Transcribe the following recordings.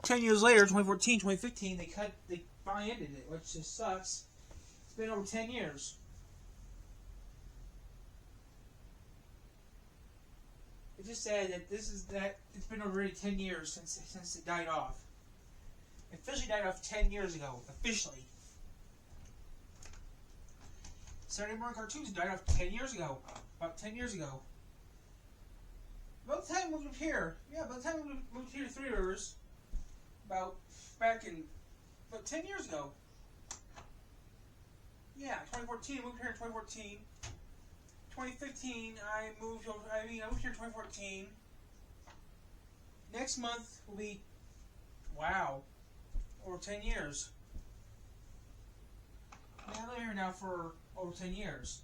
10 years later, 2014, 2015, they finally ended it, which just sucks. It's been over 10 years. It's just sad that it's been already 10 years since it died off. It officially died off 10 years ago. Officially. Saturday morning cartoons died off 10 years ago. About 10 years ago. About the time we moved here. Yeah, by the time we moved here to Three Rivers. About 10 years ago. Yeah, 2014. I moved here in 2014. 2015, I moved here in 2014. Next month will be, wow, over 10 years. I live here now for over 10 years.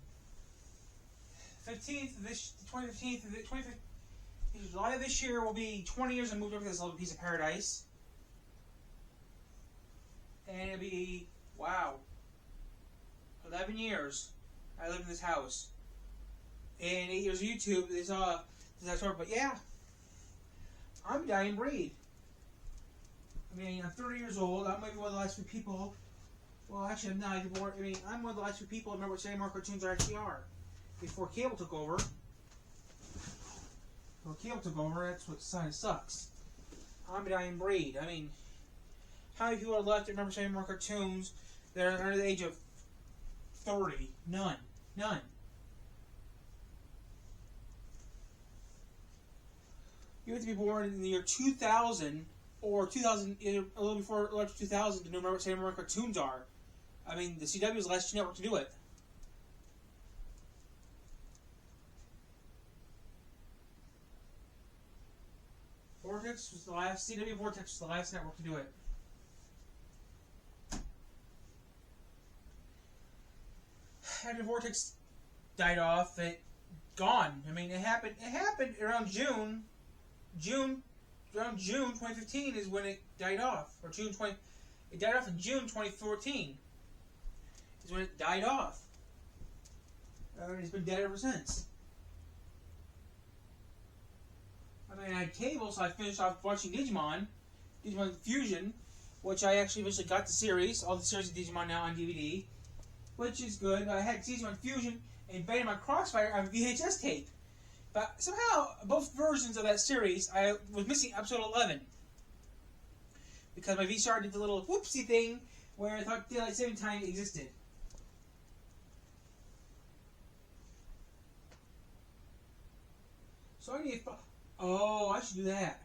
July of this year will be 20 years I moved over to this little piece of paradise. And it'll be, wow, 11 years I lived in this house. And 8 years of YouTube, they saw that sort of, but yeah, I'm a dying breed. I mean, I'm 30 years old. I'm maybe one of the last few people. Well, actually, I'm not. I'm one of the last few people who remember what Saturday morning cartoons actually are. Before cable took over. That's what kind of sucks. I'm a dying breed. I mean, how many people are left that remember Saturday morning cartoons that are under the age of 30? None. You have to be born in the year 2000 or 2000, a little before 2000 to know what Saturday morning cartoons are. I mean, the CW is the last network to do it. Vortex was the last. CW Vortex was the last network to do it. After Vortex died off, it gone. I mean, it happened around June 2015 is when it died off, or it died off in June 2014 is when it died off. It's been dead ever since. I mean, I had cable, so I finished off watching Digimon Fusion, which I actually eventually got the series, all the series of Digimon now on DVD, which is good. I had Digimon Fusion and Betamax Crossfire on VHS tape. But somehow, both versions of that series, I was missing episode 11. Because my VCR did the little whoopsie thing where I thought Daylight Saving Time existed. So I need... Oh, I should do that.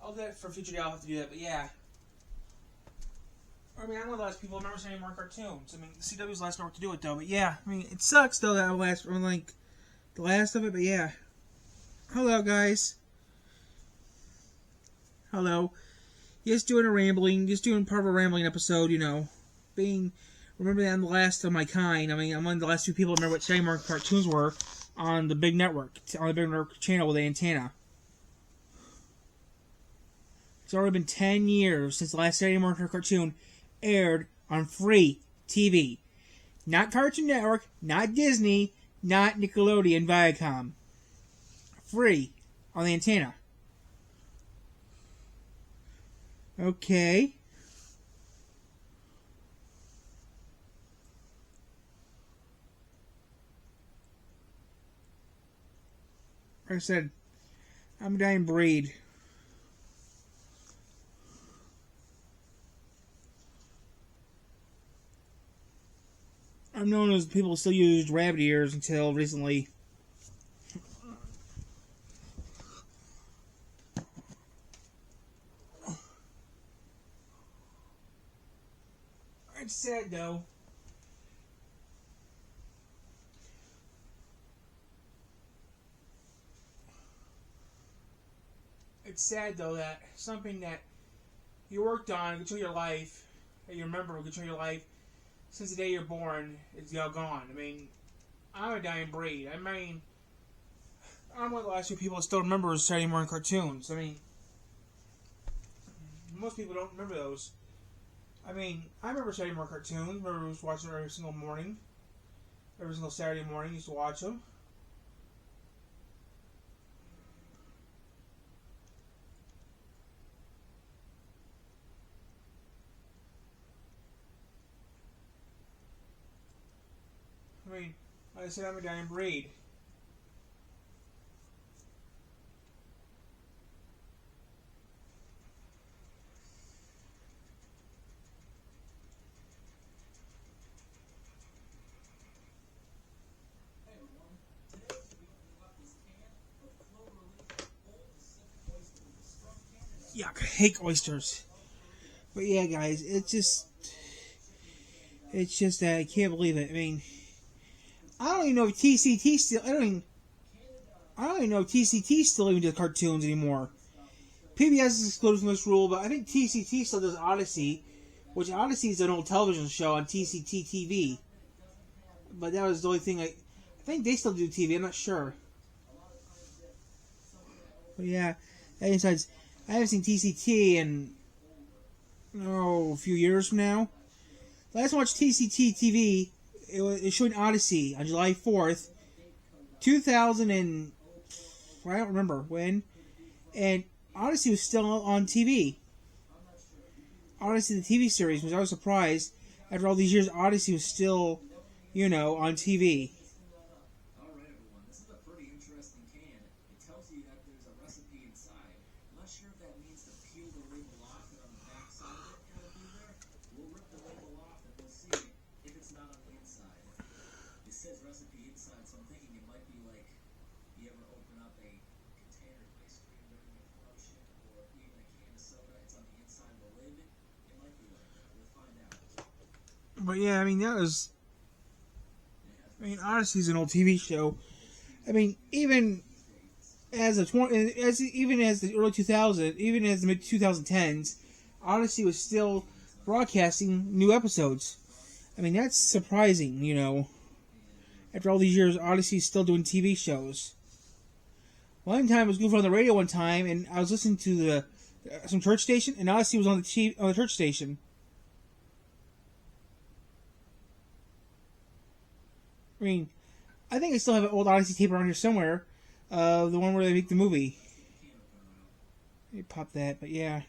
I'll do that for a future day. I'll have to do that, but yeah. I mean, I'm one of the last people who remember Saturday morning cartoons. I mean, the CW's the last network to do it, though. But yeah, I mean, it sucks, though, that I'm like the last of it, but yeah. Hello, guys. Hello. Just doing part of a rambling episode, you know. Remember that I'm the last of my kind. I mean, I'm one of the last few people who remember what Saturday morning cartoons were on the big network, on the big network channel with the antenna. It's already been 10 years since the last Saturday morning cartoon aired on free TV. Not Cartoon Network, not Disney, not Nickelodeon, Viacom. Free on the antenna. Okay. Like I said, I'm a dying breed. I'm known as people who still used rabbit ears until recently. It's sad, though. It's sad, though, that something that you worked on, control your life, that you remember will control your life, since the day you're born, it's all gone. I mean, I'm a dying breed. I mean, I'm one of the last few people that still remember Saturday morning cartoons. I mean, most people don't remember those. I mean, I remember Saturday morning cartoons. I remember watching them every single morning. Every single Saturday morning, I used to watch them. I said I'm a dying breed. Yuck, I hate oysters. But yeah, guys, it's just that I can't believe it. I mean, I don't even know if TCT still, I don't even know if TCT still even does cartoons anymore. PBS is excluded from this rule, but I think TCT still does Odyssey, which Odyssey is an old television show on TCT TV. But that was the only thing I think they still do TV, I'm not sure. But yeah, besides, I haven't seen TCT in, a few years from now. Last I watched TCT TV, it showed Odyssey on July 4th, 2000 and, I don't remember when, and Odyssey was still on TV. Odyssey, the TV series, which I was surprised. After all these years, Odyssey was still, on TV. Alright everyone, this is a pretty interesting can. It tells you that there's a recipe inside. I'm not sure if that means to peel the label off and on the back side of it it'll be there. We'll rip the label off and we'll see if it's not on the inside. It says recipe inside, so I'm thinking it might be like you ever open up a container of ice cream during a promotion or even a can of soda, it's on the inside of the lid. It might be like that. We'll find out. But yeah, Odyssey's an old TV show. Even as the early 2000s, even as the mid 2010s, Odyssey was still broadcasting new episodes. That's surprising, After all these years, Odyssey's still doing TV shows. One time I was goofing on the radio one time, and I was listening to some church station, and Odyssey was on the church station. I think I still have an old Odyssey tape around here somewhere. The one where they make the movie. Let me pop that, but yeah.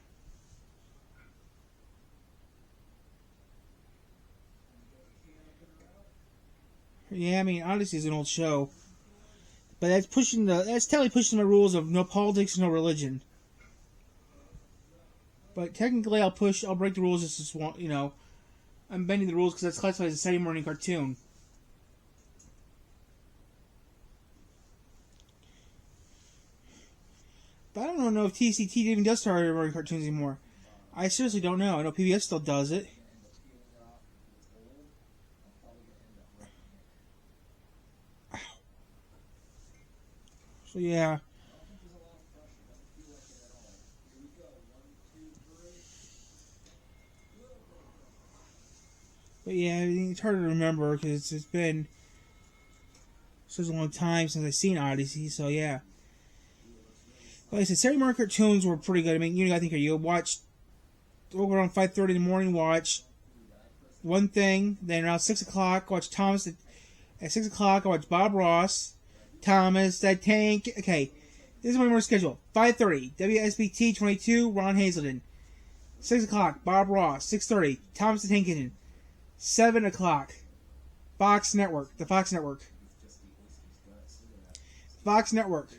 Yeah, Odyssey is an old show. But that's totally pushing the rules of no politics, no religion. But technically I'll break the rules just as I'm bending the rules because that's classified as a Saturday morning cartoon. But I don't know if TCT even does Saturday morning cartoons anymore. I seriously don't know. I know PBS still does it. So yeah. But yeah, it's hard to remember because it's been such a long time since I've seen Odyssey. So yeah. Like I said, Saturday morning cartoons were pretty good. I think you watched around 5:30 in the morning. Watch one thing, then around 6 o'clock, watch Thomas. At 6 o'clock, I watch Bob Ross, Thomas, that Tank. Okay, this is my morning schedule. 5:30, WSBT 22, Ron Hazelden. 6 o'clock, Bob Ross. 6:30, Thomas the Tank Engine. 7 o'clock, Fox Network, the Fox Network. Fox Network.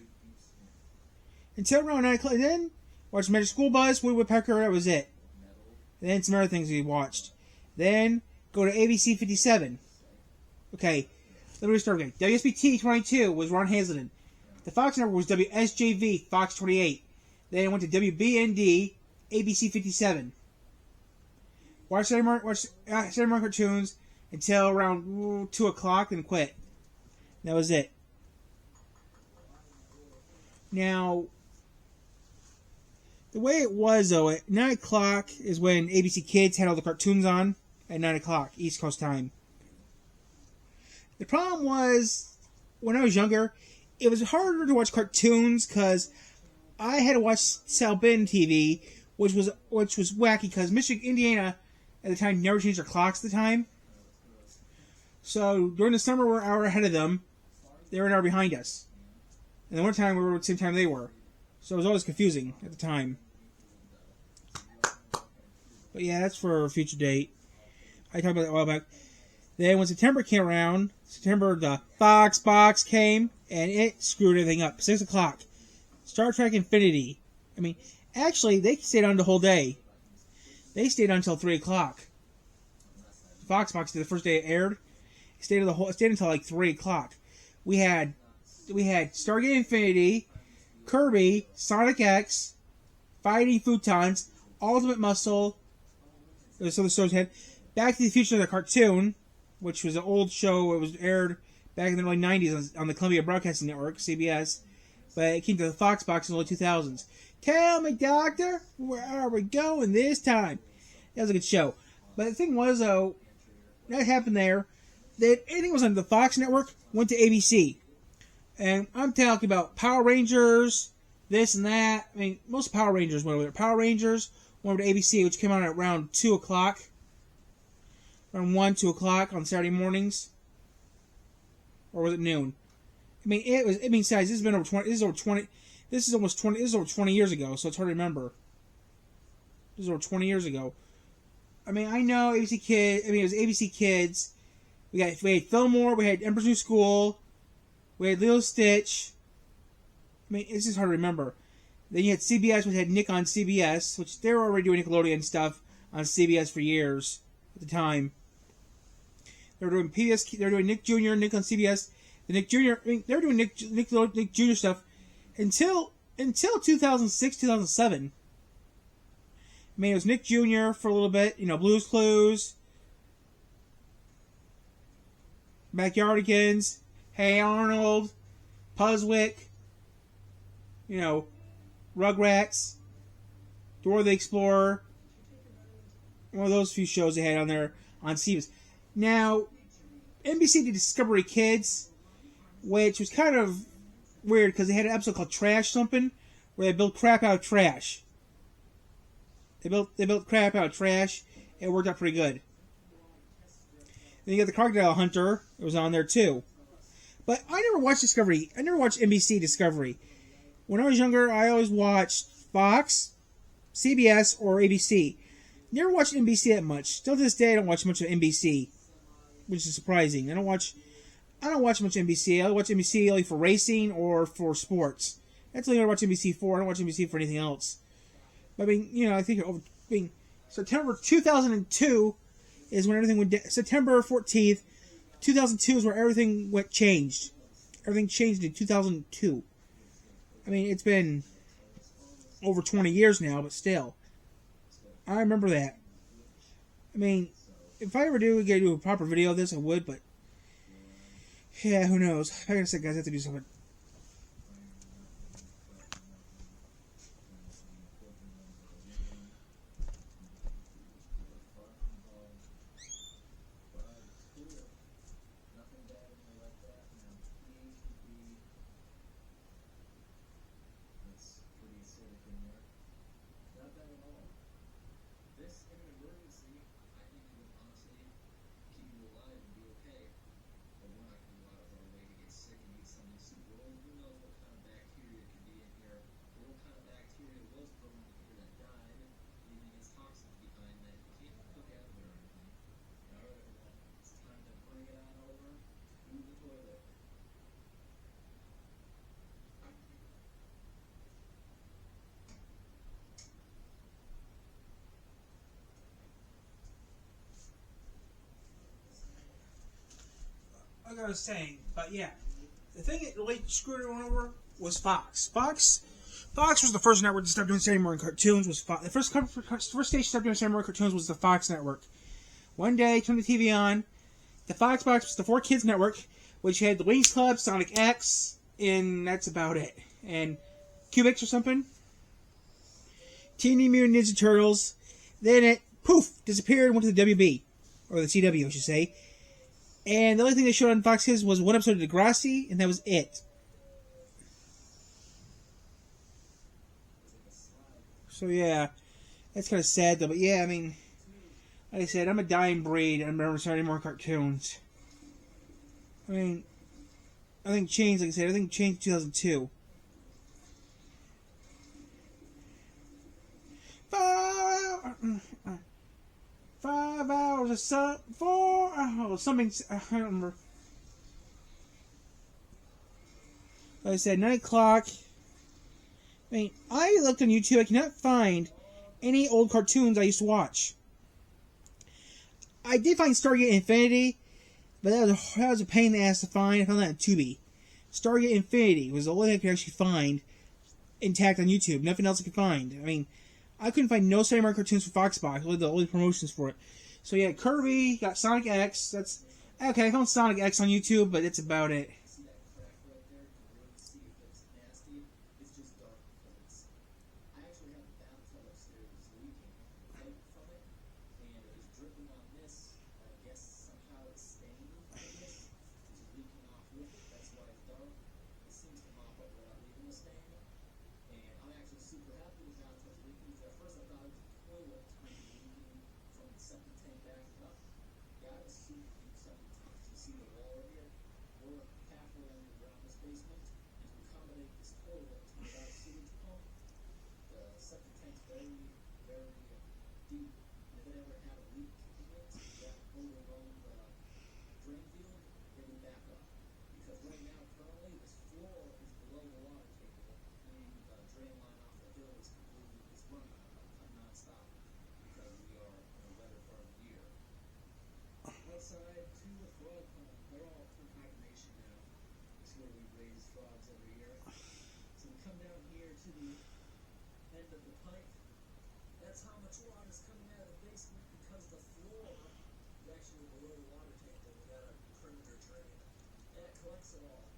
Until around 9 o'clock, and then watch Magic School Bus, Woody Woodpecker, that was it. And then some other things we watched. Then go to ABC 57. Okay, let me restart again. WSBT 22 was Ron Hazelden. The Fox Network was WSJV Fox 28. Then I went to WBND ABC 57. Watch Saturday morning cartoons until around 2 o'clock, then quit. That was it. Now, the way it was, though, at 9 o'clock is when ABC Kids had all the cartoons on at 9 o'clock, East Coast time. The problem was, when I was younger, it was harder to watch cartoons because I had to watch South Bend TV, which was wacky because Indiana, at the time, never changed their clocks at the time. So, during the summer, we were an hour ahead of them. They were an hour behind us. And the one time, we were at the same time they were. So it was always confusing at the time. But yeah, that's for a future date. I talked about that a while back. Then when September came around, the Fox box came, and it screwed everything up. 6 o'clock. Star Trek Infinity. I mean, actually, they stayed on the whole day. They stayed on until 3 o'clock. The Fox box, the first day it aired, it stayed until like 3 o'clock. We had Stargate Infinity, Kirby, Sonic X, Fighting Futons, Ultimate Muscle, so the shows had Back to the Future, the cartoon, which was an old show. It was aired back in the early 90s on the Columbia Broadcasting Network, CBS, but it came to the Fox box in the early 2000s. Tell me, Doctor, where are we going this time? That was a good show. But the thing was, though, that happened there, that anything was on the Fox network went to ABC. And I'm talking about Power Rangers, this and that. I mean, most Power Rangers went over there. Power Rangers went over to ABC, which came on at around 2 o'clock. Around 1, 2 o'clock on Saturday mornings. Or was it noon? I mean, guys, this has been over 20. This is over 20 years ago, so it's hard to remember. This is over 20 years ago. I mean, I know ABC Kids. I mean, it was ABC Kids. We had Fillmore. We had Emperor's New School. We had Lilo Stitch. I mean, it's just hard to remember. Then you had CBS, which had Nick on CBS, which they were already doing Nickelodeon stuff on CBS for years at the time. They were doing PBS. They were doing Nick Jr. Nick on CBS. The Nick Jr. I mean, they were doing Nick Jr. stuff until 2006, 2007. I mean, it was Nick Jr. for a little bit. You know, Blue's Clues, Backyardigans, Hey Arnold, Puzzwick, you know, Rugrats, Dora the Explorer. One of those few shows they had on there on CBS. Now, NBC did Discovery Kids, which was kind of weird because they had an episode called Trash Something, where they built crap out of trash. They built crap out of trash. It worked out pretty good. Then you got the Crocodile Hunter. It was on there too. But I never watched Discovery. I never watched NBC Discovery. When I was younger, I always watched Fox, CBS, or ABC. Never watched NBC that much. Still to this day, I don't watch much of NBC, which is surprising. I don't watch much NBC. I watch NBC only for racing or for sports. That's the only thing I watch NBC for. I don't watch NBC for anything else. But I mean, you know, I think September 2002 is when everything went. September 14th, 2002 is where everything changed. Everything changed in 2002. I mean, it's been over 20 years now, but still, I remember that. I mean, if I ever do get to do a proper video of this, I would, but yeah, who knows? Like I said, guys, I have to do something. Like I was saying, but yeah, the thing that really screwed everyone over was Fox. Fox was the first network to stop doing Saturday morning cartoons. Was Fox. The first station to stop doing Saturday morning cartoons was the Fox network. One day, turned the TV on. The Fox box was the 4Kids network, which had the Wings Club, Sonic X, and that's about it. And Cubix or something. Teenage Mutant Ninja Turtles. Then it, poof, disappeared and went to the WB. Or the CW, I should say. And the only thing they showed on Fox Kids was one episode of Degrassi, and that was it. So yeah, that's kind of sad though. But yeah, I mean, like I said, I'm a dying breed. I remember Saturday morning cartoons. I mean, I think changed. Like I said, I think changed in 2002. Far 5 hours or so, 4, something, I don't remember. Like I said, 9 o'clock. I mean, I looked on YouTube, I cannot find any old cartoons I used to watch. I did find Stargate Infinity, but that was a pain in the ass to find. I found that on Tubi. Stargate Infinity was the only thing I could actually find intact on YouTube. Nothing else I could find. I mean, I couldn't find no Saturday morning cartoons for Foxbox. Only the only promotions for it. So yeah, Kirby, got Sonic X. That's okay. I found Sonic X on YouTube, but that's about it. See that crack right there? You can really see if it's nasty. It's just dark because I actually have a bathtub upstairs that's leaking light from it, and it was dripping on this. I guess somehow it's stained on this, which is leaking off with it. That's why it's dark. It seems to mop up without leaving a stain. And I'm actually super happy the bathtub's leaking because at first I thought it was the toilet leaking from the septic tank backing up. Yeah, I have a super deep septic tank. You see the wall right here? We're halfway underground this basement, and to accommodate this toilet to without a sewage pump, the septic tank's very, very deep. And if it ever had a leak in it, that overrun the drain field, it would back up. Because right now, currently, this floor is below the water table, meaning the drain line off the hill is completely is running non-stop because we are in a wetter part of the year. Outside to the frog pond, they're all in hibernation now. It's where we raise frogs every year. So we come down here to the end of the pipe. That's how much water is coming out of the basement because the floor is actually below the water table. We got a perimeter drain. And it collects it all.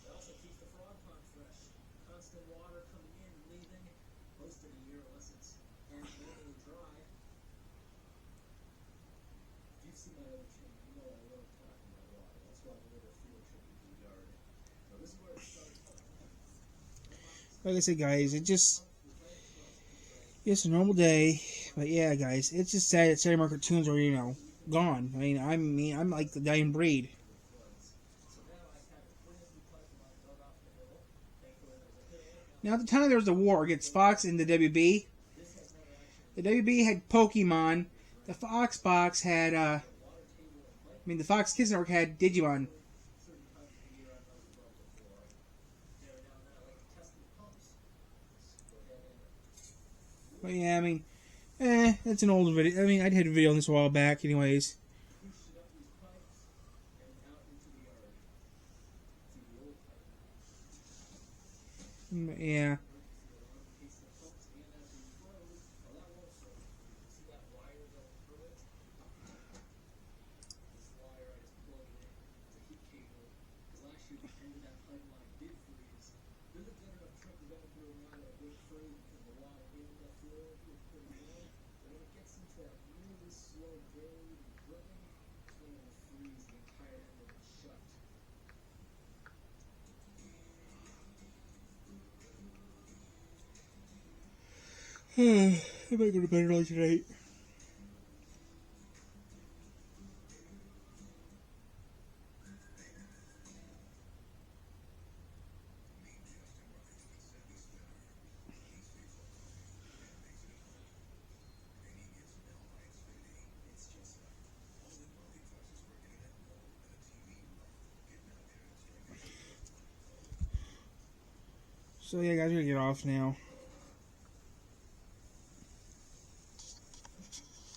It also keeps the frog pond fresh. Constant water coming in and leaving most of the year unless it's abnormally dry. If you've seen my other channel, you know I love talking about water. That's why we did a field trip into the yard. So this is where it starts. Like I said, guys, it's a normal day, but yeah, guys, it's just sad that Saturday morning cartoons are, gone. I'm like the dying breed. So now I have a brand new pipeline dug off the hill. Thankfully there's a hill. Now, at the time there was a war against Fox and the WB. This has never actually The WB had Pokemon. The Fox box had, the Fox Kids Network had Digimon. certain times of the year I've never dug before. They're down there like testing pumps. Go ahead and But yeah, that's an old video. I did a video on this a while back, anyways. push it up these pipes and out into the yard. To the old pipe. But yeah. In case the pumps and as they froze, well that won't froze. See that wire going through it? This wire I just plugged in. It's a heat cable. Because last year the end of that pipeline did freeze. There's a good enough truck going through a line that would freeze because the water in the floor was pretty warm. But when it gets into that really slow build and dripping, it's when it will freeze the entire end of it shut. I might go to bed early tonight. So yeah, guys, we're gonna get off now.